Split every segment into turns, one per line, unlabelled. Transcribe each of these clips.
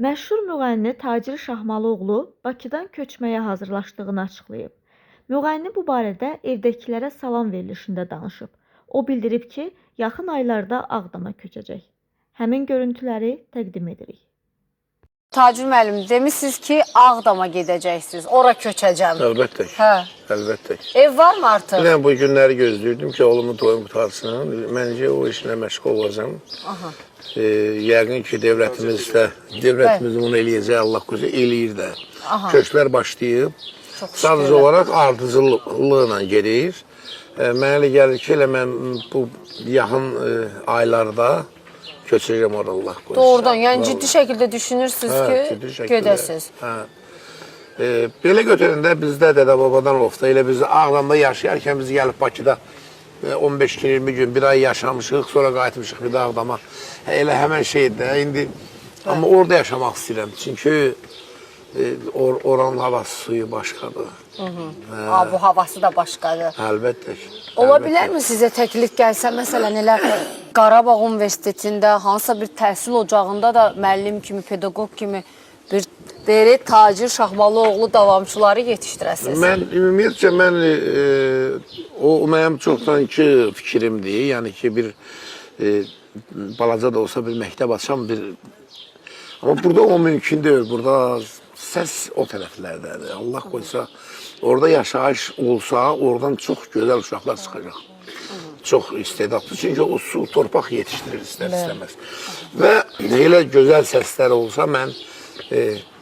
Məşhur müğənni Tacir Şahmalıoğlu Bakıdan köçməyə hazırlaşdığını açıqlayıb. Müğənni bu barədə evdəkilərə salam verilişində danışıb. O bildirib ki, yaxın aylarda Ağdama köçəcək. Həmin görüntüləri təqdim edirik.
Tacir müəllim, demişsiniz ki, Ağdama gedəcəksiniz, ora köçəcəm.
Əlbəttə ki.
Hə.
Əlbəttə ki.
Ev var mı artıq?
Mən bu günləri gözləyirdim ki, oğlumun toyunu qutarsın. Məncə o işlə məşğul olacam. Yəqin ki, dövlətimiz bunu eləyəcək, Allah qoca eləyir də. Köçlər başlayıb. Sadəcə olaraq ardıcıllıqla gedir. Mənə elə gəlir ki, elə mən bu yaxın aylarda köçəcəm orada Allah qoysa.
Doğrudan, yəni ciddi şəkildə düşünürsünüz ki, gedəsiniz.
Belə götürəndə bizdə dədə-babadan olsa, elə biz Ağdamda yaşayarkən biz gəlib Bakıda 15-20 gün, bir ay yaşamışıq, sonra qayıtmışıq bir də Ağdama. Elə həmən şeydir də, indi amma orada yaşamaq istəyirəm. Çünki oranın havası, suyu başqadır.
Bu havası da başqadır.
Əlbəttə ki.
Ola bilərmi sizə təklif gəlsə, məsələn, elə Qarabağ Universitetində, hansısa bir təhsil ocağında da müəllim kimi, pedaqoq kimi bir deyir, Tacir Şahmalıoğlu davamçıları yetişdirəsiniz?
Ümumiyyətcə, o mənim çoxdankı fikrimdir. Yəni ki, bir balaca da olsa bir məktəb açam. Amma burada o mümkün deyil. Burada səs o tərəflərdədir. Allah qoysa, orada yaşayış olsa, oradan çox gözəl uşaqlar çıxacaq. Çox istedadlı. Çünki o su, torpaq yetişdirir istər-istəməz. Və elə gözəl səslər olsa, mən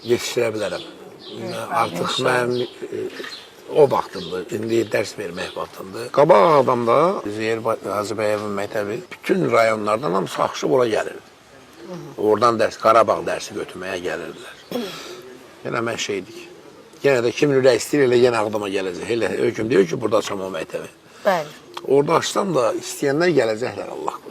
yetişdirə bilərəm. Artıq mənim o vaxtımdır, indi dərs vermək vaxtımdır. Qabaq Ağdamda Zeyir Hacıbəyevin məktəbi bütün rayonlardan hamısı axışıb ora gəlirdi. Oradan Qarabağ dərsi götürməyə gəlirdilər. Yenə mən şeydik. Yenə də kim ürək istəyir, elə yenə Ağdama gələcək. Elə hökm deyir ki, burada açam o məktəbi.
Bəli.
Orada açsam da istəyənlər gələcəklər Allah qoysun.